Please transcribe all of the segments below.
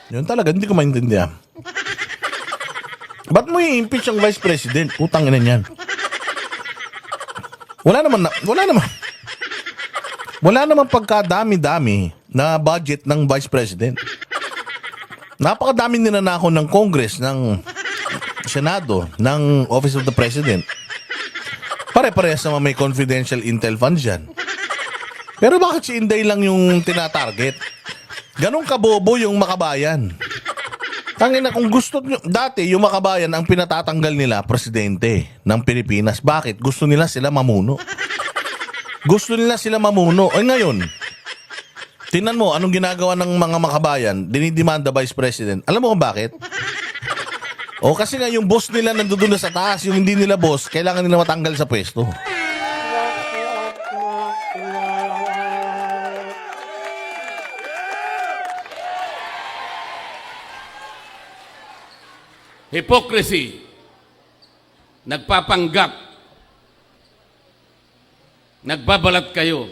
Yun talaga, hindi ko maintindihan. Ba't mo i-impeach ang Vice President? Putang ina niyan. Wala naman pagkadami-dami na budget ng Vice President. Napakadami ninanakaw ng Congress, ng Senado, ng Office of the President. Pare-parehas naman may confidential intel funds yan. Pero bakit si Inday lang yung tinatarget? Ganun kabobo yung Makabayan. Tangina, kung gusto nyo, dati yung Makabayan ang pinatatanggal nila, presidente ng Pilipinas. Bakit? Gusto nila sila mamuno. Gusto nila sila mamuno. Ay ngayon, tingnan mo, anong ginagawa ng mga Makabayan? Dinidemanda Vice President. Alam mo kung bakit? O kasi nga yung boss nila nandoon na sa taas, yung hindi nila boss, kailangan nila matanggal sa pwesto. Hypocrisy. Nagpapanggap. Nagbabalat kayo.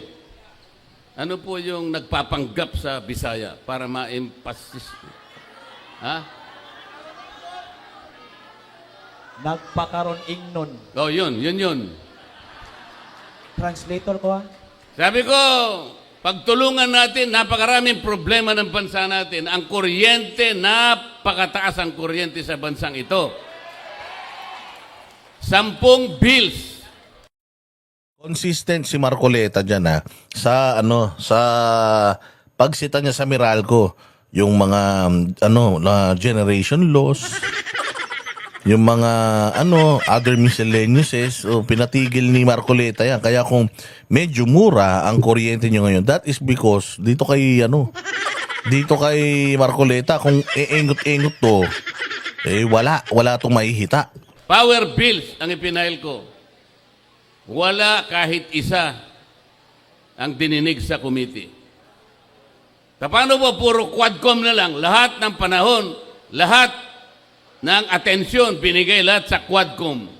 Ano po yung nagpapanggap sa Bisaya para ma-emphasis? Ha? Nagpakaroon ingnon. Oh, yun. Translator ko ha? Sabi ko, pagtulungan natin, napakaraming problema ng bansa natin. Ang kuryente, napakataas ang kuryente sa bansang ito. 10 bills. Consistent si Marcoleta dyan sa pagsita niya sa Meralco, yung mga generation loss, yung mga other miscellaneouses, pinatigil ni Marcoleta yan. Kaya kung medyo mura ang kuryente niyo ngayon, that is because dito kay Marcoleta, kung eengot-engot to, wala tong mahihita. Power bills ang ipinail ko. Wala kahit isa ang dininig sa committee. Paano ba puro Quadcom na lang? Lahat ng panahon, lahat ng atensyon binigay lahat sa Quadcom.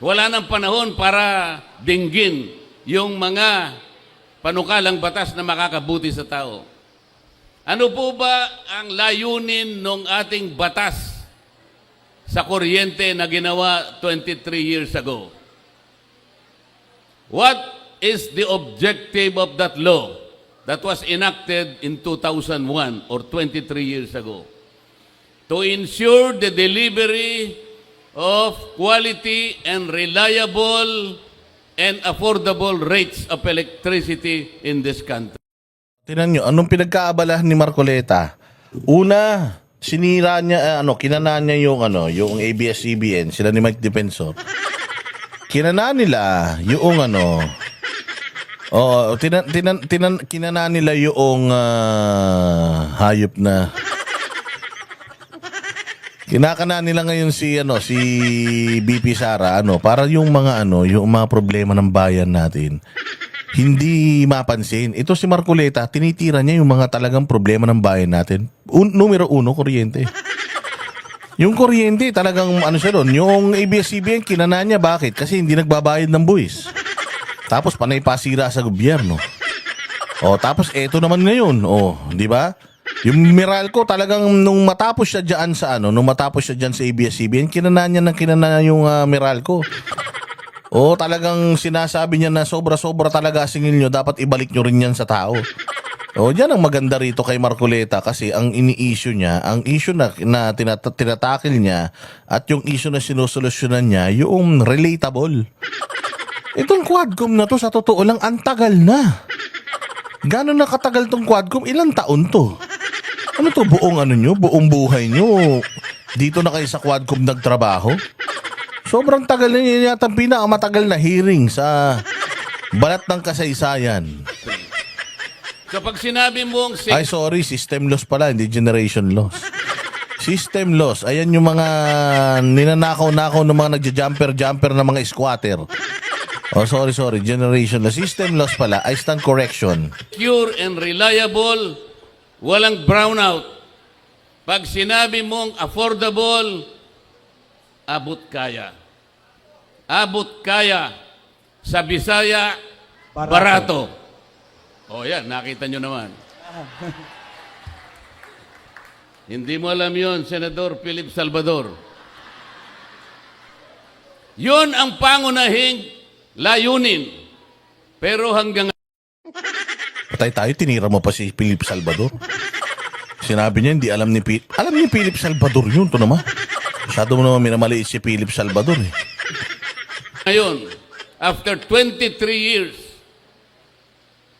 Wala nang panahon para dinggin yung mga panukalang batas na makakabuti sa tao. Ano po ba ang layunin ng ating batas sa kuryente na ginawa 23 years ago? What is the objective of that law that was enacted in 2001 or 23 years ago? To ensure the delivery of quality and reliable and affordable rates of electricity in this country. Tingnan nyo, anong pinagkaabalahan ni Marcoleta? Una, sinira niya, kinanaan niya yung ABS-CBN, sila ni Mike Defensor. Kinanaan nila yung kinanaan nila yung hayop na. Kinakana nila ngayon si BP Sara para yung mga problema ng bayan natin hindi mapansin. Ito si Marcoleta, tinitira niya yung mga talagang problema ng bayan natin. Numero 1, kuryente. Yung kuryente talagang siya doon. Yung ABS-CBN kinana niya, bakit? Kasi hindi nagbabayad ng buwis. Tapos panay pasira sa gobyerno. Tapos eto naman ngayon, di ba? Yung Meralco talagang nung matapos siya diyan sa ABS-CBN, kinana yung Meralco. Talagang sinasabi niya na sobra-sobra talaga singil nyo, dapat ibalik nyo rin yan sa tao. Diyan ang maganda rito kay Marcoleta kasi ang ini-issue niya, ang issue na tinatakil niya at yung issue na sinusolusyonan niya, yung relatable. Itong Quadcom na to, sa totoo lang, ang tagal na. Gano'n na katagal tong Quadcom? Ilang taon to? Ano to, buong buhay nyo? Dito na kayo sa Quadcom nagtrabaho? Sobrang tagal na yun, yata pinakamatagal na hearing sa balat ng kasaysayan. Kapag sinabi mong... Ay, sorry, system loss pala, hindi generation loss. System loss, ayan yung mga ninanakaw-nakaw ng mga nagja-jumper na mga squatter. Sorry, generation loss. System loss pala, I stand correction. Secure and reliable, walang brownout. Pag sinabi mong affordable, abot kaya. Abot kaya. Sa Bisaya, barato. Yan, nakita nyo naman. Hindi mo alam yon, Senador Philip Salvador. Yon ang pangunahing layunin. Pero hanggang Patay tayo, tinira mo pa si Philip Salvador. Sinabi niya, hindi alam ni Alam ni Philip Salvador yun, to naman. Masyado mo naman minamaliit si Philip Salvador eh. ngayon, after 23 years,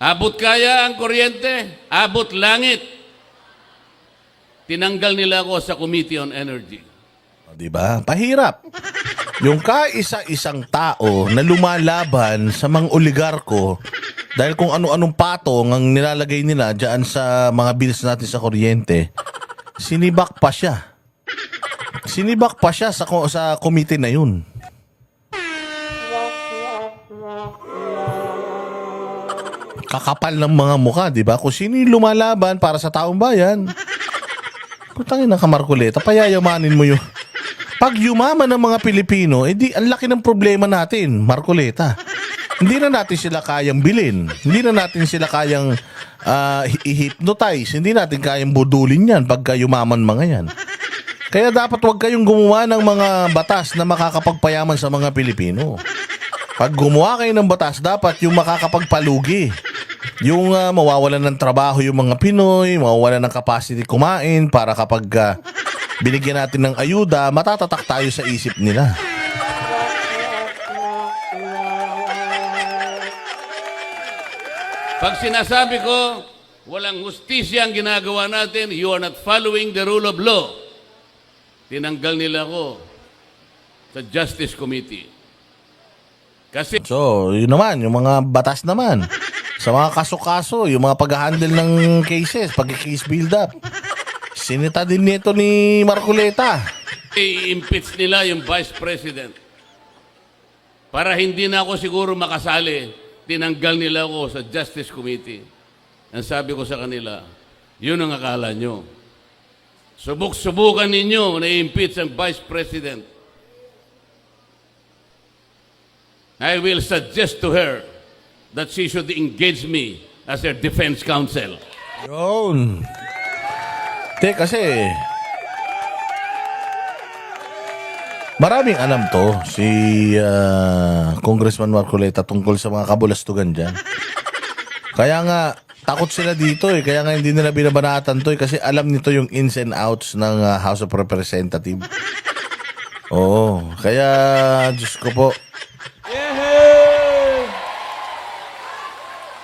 abot kaya ang kuryente, abot langit. Tinanggal nila ako sa Committee on Energy. O, diba? Pahirap. Yung kaisa-isang tao na lumalaban sa mga oligarko dahil kung ano-anong patong ang nilalagay nila dyan sa mga bills natin sa kuryente, sinibak pa siya. Sinibak pa siya sa committee na yun. Kakapal ng mga mukha, di ba? Kung sino yung lumalaban para sa taong bayan, kung tangin ng kamarkuleta, payayamanin mo yung... Pag yumaman ng mga Pilipino, edi ang laki ng problema natin, Marcoleta. Hindi na natin sila kayang bilhin. Hindi na natin sila kayang i-hypnotize. Hindi natin kayang budulin yan pagka yumaman mga yan. Kaya dapat wag kayong gumawa ng mga batas na makakapagpayaman sa mga Pilipino. Pag gumawa kayo ng batas, dapat yung makakapagpalugi. Yung mawawalan ng trabaho yung mga Pinoy, mawawalan ng capacity kumain para kapag binigyan natin ng ayuda, matatatak tayo sa isip nila. Pag sinasabi ko, walang hustisya ang ginagawa natin, you are not following the rule of law. Tinanggal nila ako sa Justice Committee. Kasi So, yun naman, yung mga batas naman. Sa mga kaso-kaso, yung mga pag-handle ng cases, pag-case build-up. Sinita din nito ni Marcoleta. i-impeach nila yung Vice President. Para hindi na ako siguro makasali, tinanggal nila ako sa Justice Committee. Ang sabi ko sa kanila, yun ang akala nyo. Subuk-subukan ninyo na i-impeach ang Vice President. I will suggest to her that she should engage me as her defense counsel. Yun. Kasi maraming alam to si Congressman Marcoleta tungkol sa mga kabulastugan dyan. Kaya nga, takot sila dito eh. Kaya nga hindi nila binabanatan to eh. Kasi alam nito yung ins and outs ng House of Representatives. Oo. Kaya, Diyos ko po.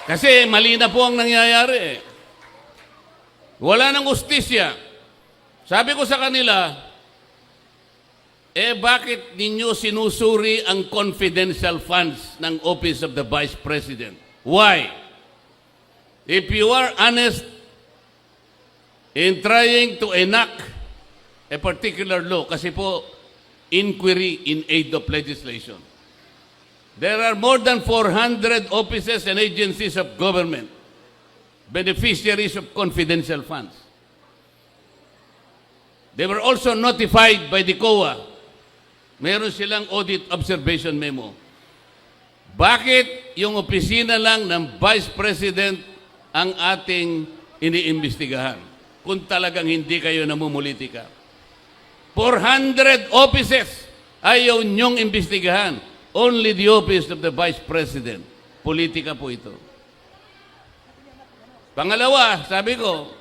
Kasi mali na po ang nangyayari. Wala nang ustisya. Sabi ko sa kanila, bakit ninyo sinusuri ang confidential funds ng Office of the Vice President? Why? If you are honest in trying to enact a particular law, kasi po, inquiry in aid of legislation. There are more than 400 offices and agencies of government, beneficiaries of confidential funds. They were also notified by the COA. Meron silang audit observation memo. Bakit yung opisina lang ng Vice President ang ating iniimbestigahan kung talagang hindi kayo namumulitika? 400 offices ayaw nyong imbestigahan. Only the office of the Vice President. Politika po ito. Pangalawa, sabi ko,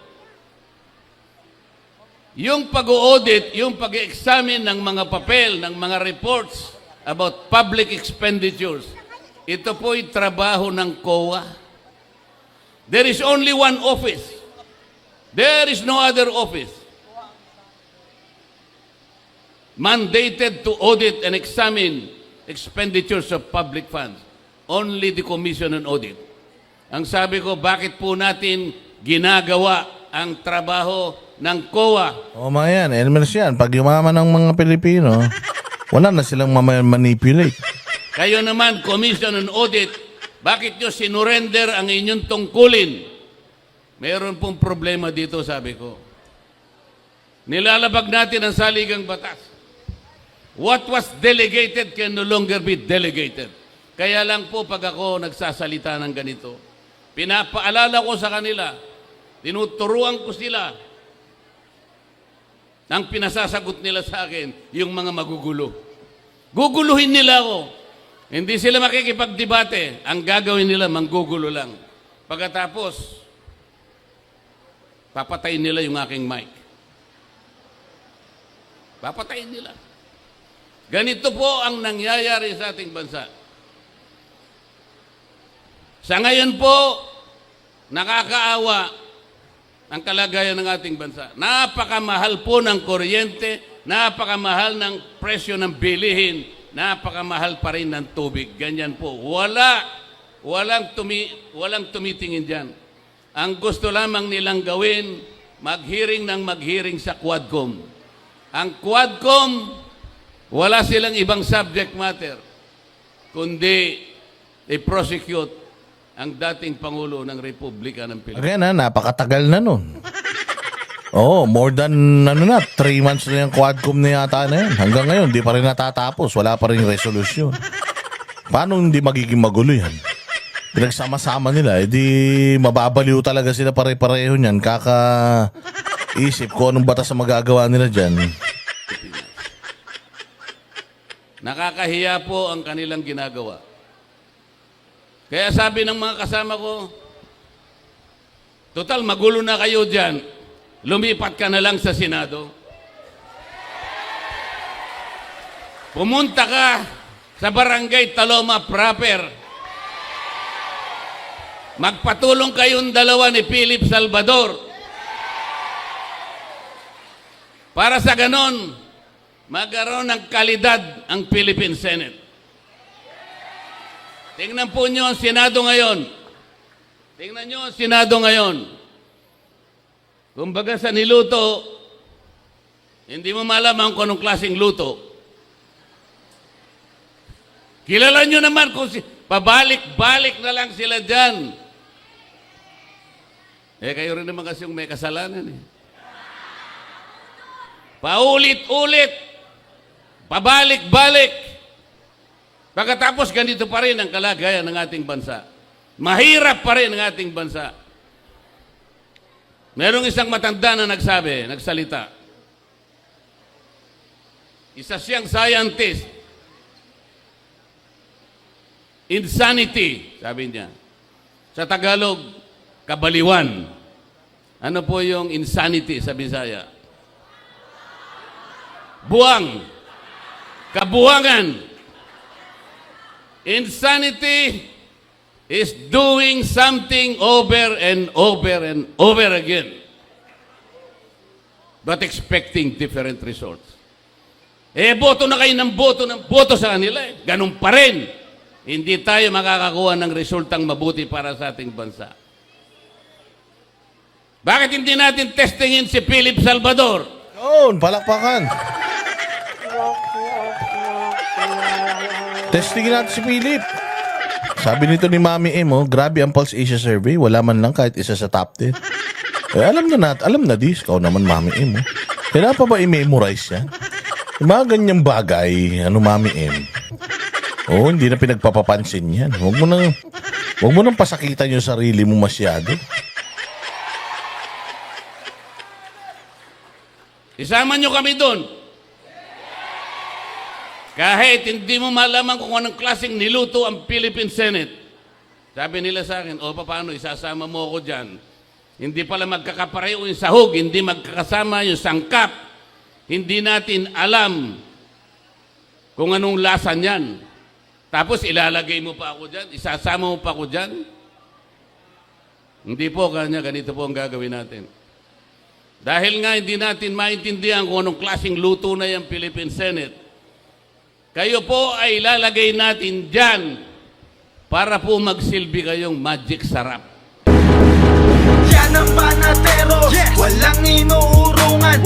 yung pag-audit, yung pag-examine ng mga papel, ng mga reports about public expenditures, ito po'y trabaho ng COA. There is only one office. There is no other office mandated to audit and examine expenditures of public funds. Only the Commission on Audit. Ang sabi ko, bakit po natin ginagawa ang trabaho ng COA? O mga yan, elements yan. Pag yumaman ng mga Pilipino, wala na silang manipulate. Kayo naman, Commission on Audit, bakit nyo sinurrender ang inyong tungkulin? Meron pong problema dito, sabi ko. Nilalabag natin ang saligang batas. What was delegated can no longer be delegated. Kaya lang po pag ako nagsasalita ng ganito, pinapaalala ko sa kanila, tinuturuan ko sila ang pinasasagot nila sa akin, yung mga magugulo. Guguluhin nila ako. Hindi sila makikipagdebate. Ang gagawin nila, manggugulo lang. Pagkatapos, papatayin nila yung aking mic. Papatayin nila. Ganito po ang nangyayari sa ating bansa. Sa ngayon po, nakakaawa ang kalagayan ng ating bansa. Napakamahal po ng kuryente, napakamahal ng presyo ng bilihin, napakamahal pa rin ng tubig. Ganyan po. Walang tumitingin dyan. Ang gusto lamang nilang gawin, maghearing ng maghearing sa Quadcom. Ang Quadcom, wala silang ibang subject matter, kundi i-prosecute ang dating Pangulo ng Republika ng Pilipinas. Again, napakatagal na nun. More than 3 months na yung Quadcom na yata na yan. Hanggang ngayon, di pa rin natatapos. Wala pa rin resolusyon. Paano hindi magiging magulo yan? Pinagsama-sama nila, edi mababaliw talaga sila pare-pareho niyan. Kaka-isip ko anong batas na magagawa nila dyan. Nakakahiya po ang kanilang ginagawa. Kaya sabi ng mga kasama ko, total magulo na kayo dyan, lumipat ka na lang sa Senado. Pumunta ka sa Barangay Taloma proper. Magpatulong kayong dalawa ni Philip Salvador. Para sa ganon, magkaroon ng kalidad ang Philippine Senate. Tingnan po nyo ang Senado ngayon. Tingnan nyo ang Senado ngayon. Kumbaga sa niluto, hindi mo malaman kung anong klaseng luto. Kilala nyo naman kung pabalik-balik na lang sila dyan. Kayo rin naman kasi yung may kasalanan eh. Paulit-ulit, pabalik-balik. Pagkatapos ganito pa rin ang kalagayan ng ating bansa. Mahirap pa rin ang ating bansa. Merong isang matanda na nagsalita. Isa siyang scientist. Insanity, sabi niya. Sa Tagalog, kabaliwan. Ano po yung insanity sa Bisaya? Buwang. Kabuwangan. Insanity is doing something over and over and over again, but expecting different results. Boto na kayo ng boto sa kanila. Ganun pa rin. Hindi tayo makakakuha ng resultang mabuti para sa ating bansa. Bakit hindi natin testingin si Philip Salvador? Yun, palakpakan. Testingin natin si Philip. Sabi nito ni Mami M, grabe ang Pulse Asia survey. Wala man lang kahit isa sa top 10. Alam na dis. Ikaw naman, Mami M. Kailangan pa ba i-memorize yan? Yung mga ganyang bagay, Mami M. Hindi na pinagpapapansin yan. Huwag mo nang pasakitan yung sarili mo masyado. Isama nyo kami doon. Kahit hindi mo malaman kung anong klaseng niluto ang Philippine Senate. Sabi nila sa akin, paano isasama mo ako dyan? Hindi pala magkakapareho yung sahog, hindi magkakasama yung sangkap. Hindi natin alam kung anong lasa niyan. Tapos ilalagay mo pa ako dyan, isasama mo pa ako dyan. Hindi po ganito po ang gagawin natin. Dahil nga hindi natin maintindihan kung anong klaseng luto na yung Philippine Senate, kayo po ay ilalagay natin dyan para po magsilbi kayong magic sarap. Yan ang panatero, walang inuurungan.